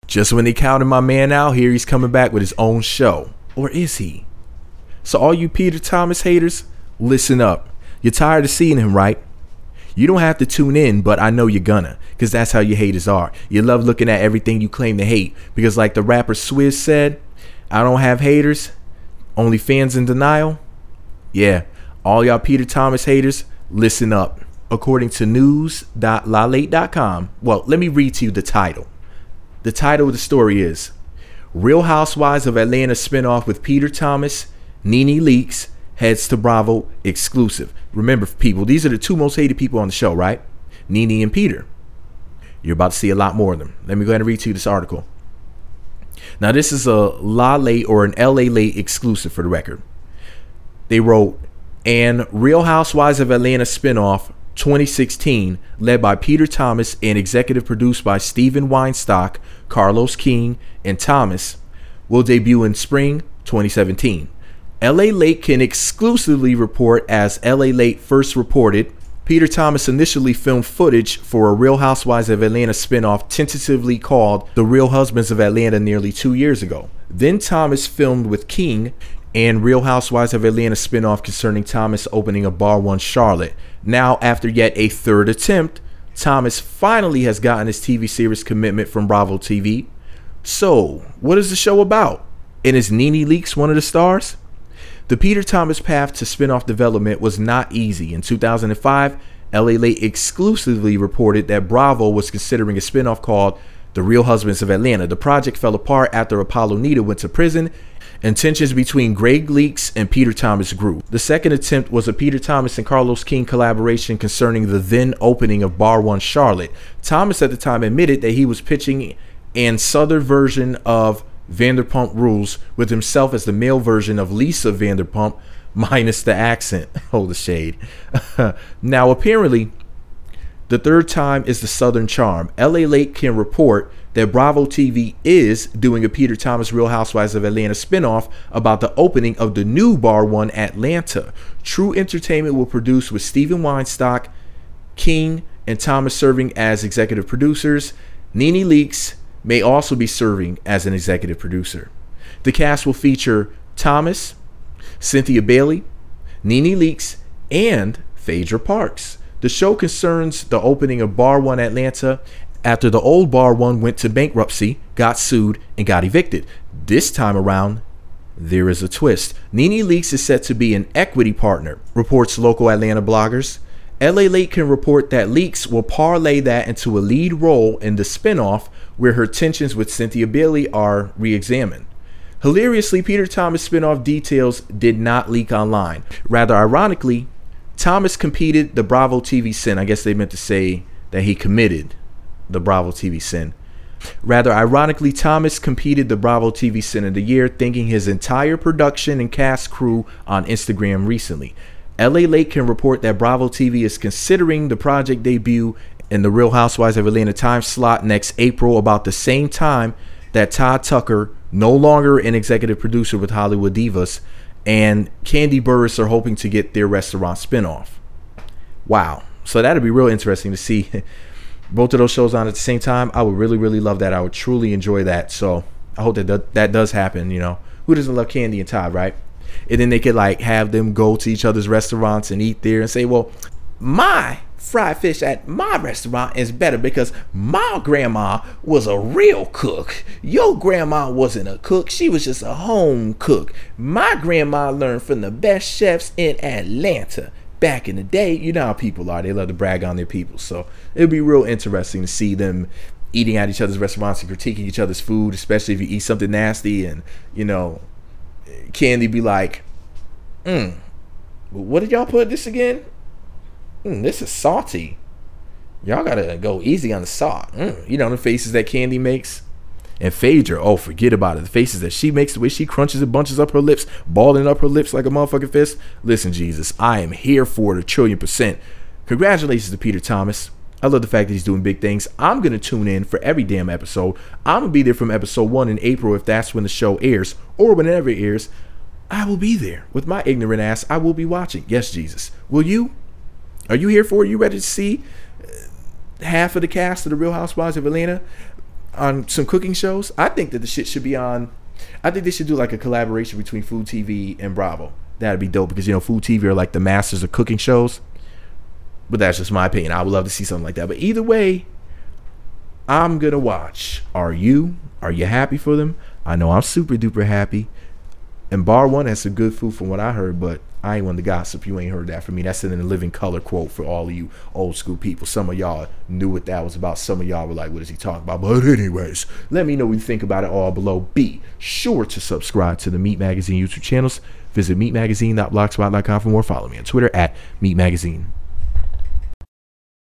Just when they counted my man out here, he's coming back with his own show. Or is he? So all you Peter Thomas haters, listen up. You're tired of seeing him, right? You don't have to tune in, but I know you're gonna, because that's how your haters are. You love looking at everything you claim to hate, because like the rapper Swizz said, I don't have haters, only fans in denial. Yeah, all y'all Peter Thomas haters, listen up. According to news.lalate.com, well, let me read to you the title. The title of the story is Real Housewives of Atlanta spinoff with Peter Thomas, Nene Leakes, heads to Bravo exclusive. Remember, people, these are the two most hated people on the show, right? Nene and Peter. You're about to see a lot more of them. Let me go ahead and read to you this article. Now, this is a LaLate or an LA Late exclusive for the record. They wrote, and Real Housewives of Atlanta spinoff 2016, led by Peter Thomas and executive produced by Stephen Weinstock, Carlos King, and Thomas, will debut in spring 2017. LA Late can exclusively report, as LA Late first reported, Peter Thomas initially filmed footage for a Real Housewives of Atlanta spinoff tentatively called The Real Husbands of Atlanta nearly 2 years ago. Then Thomas filmed with King and Real Housewives of Atlanta spinoff concerning Thomas opening a Bar 1 Charlotte. Now, after yet a third attempt, Thomas finally has gotten his TV series commitment from Bravo TV. So, what is the show about? And is Nene Leakes one of the stars? The Peter Thomas path to spinoff development was not easy. In 2005, LA Late exclusively reported that Bravo was considering a spinoff called The Real Husbands of Atlanta. The project fell apart after Apollo Nita went to prison, and tensions between Greg Leakes and Peter Thomas grew. The second attempt was a Peter Thomas and Carlos King collaboration concerning the then opening of Bar 1 Charlotte. Thomas at the time admitted that he was pitching an southern version of Vanderpump Rules with himself as the male version of Lisa Vanderpump minus the accent. Hold the shade. Now, apparently, the third time is the southern charm. LA Late can report that Bravo TV is doing a Peter Thomas Real Housewives of Atlanta spinoff about the opening of the new Bar 1 Atlanta. True Entertainment will produce with Stephen Weinstock, King, and Thomas serving as executive producers. Nene Leakes may also be serving as an executive producer. The cast will feature Thomas, Cynthia Bailey, Nene Leakes, and Phaedra Parks. The show concerns the opening of Bar 1 Atlanta after the old Bar 1 went to bankruptcy, got sued, and got evicted. This time around, there is a twist. Nene Leakes is set to be an equity partner, reports local Atlanta bloggers. LA Late can report that Leakes will parlay that into a lead role in the spinoff, where her tensions with Cynthia Bailey are re-examined. Hilariously, Peter Thomas spinoff details did not leak online. Rather ironically, Thomas competed the Bravo TV sin. I guess they meant to say that he committed the Bravo TV sin. Rather ironically, Thomas competed the Bravo TV sin of the year, thanking his entire production and cast crew on Instagram recently. LA Late can report that Bravo TV is considering the project debut in the Real Housewives of Atlanta time slot next April, about the same time that Todd Tucker, no longer an executive producer with Hollywood Divas, and Kandi Burruss are hoping to get their restaurant spinoff. Wow. So that'd be real interesting to see both of those shows on at the same time. I would really, really love that. I would truly enjoy that. So I hope that does happen. You know, who doesn't love Kandi and Todd, right? And then they could like have them go to each other's restaurants and eat there and say, well, my fried fish at my restaurant is better because my grandma was a real cook. Your grandma wasn't a cook. She was just a home cook. My grandma learned from the best chefs in Atlanta back in the day. You know how people are. They love to brag on their people. So it'd be real interesting to see them eating at each other's restaurants and critiquing each other's food, especially if you eat something nasty and, you know, Kandi be like, what did y'all put this again? This is salty. Y'all gotta go easy on the salt. You know, the faces that Kandi makes. And Phaedra, oh, forget about it. The faces that she makes, the way she crunches and bunches up her lips, balling up her lips like a motherfucking fist. Listen, Jesus, I am here for it 1,000,000,000%. Congratulations to Peter Thomas. I love the fact that he's doing big things. I'm going to tune in for every damn episode. I'm going to be there from episode 1 in April if that's when the show airs, or whenever it airs. I will be there. With my ignorant ass, I will be watching. Yes, Jesus. Will you? Are you here for it? You ready to see half of the cast of The Real Housewives of Atlanta? on some cooking shows. I think that the shit should be on. I think they should do like a collaboration between Food TV and Bravo. That'd be dope because Food TV are like the masters of cooking shows. But that's just my opinion. I would love to see something like that. But either way, I'm gonna watch. Are you? Are you happy for them? I know I'm super duper happy. And bar one has some good food from what I heard, but I ain't one to gossip. You ain't heard that from me. That's in the living color quote for all of you old school people. Some of y'all knew what that was about. Some of y'all were like, what is he talking about? But anyways, let me know what you think about it all below. Be sure to subscribe to the Meat Magazine YouTube channels. Visit meatmagazine.blogspot.com for more. Follow me on Twitter at Meat Magazine.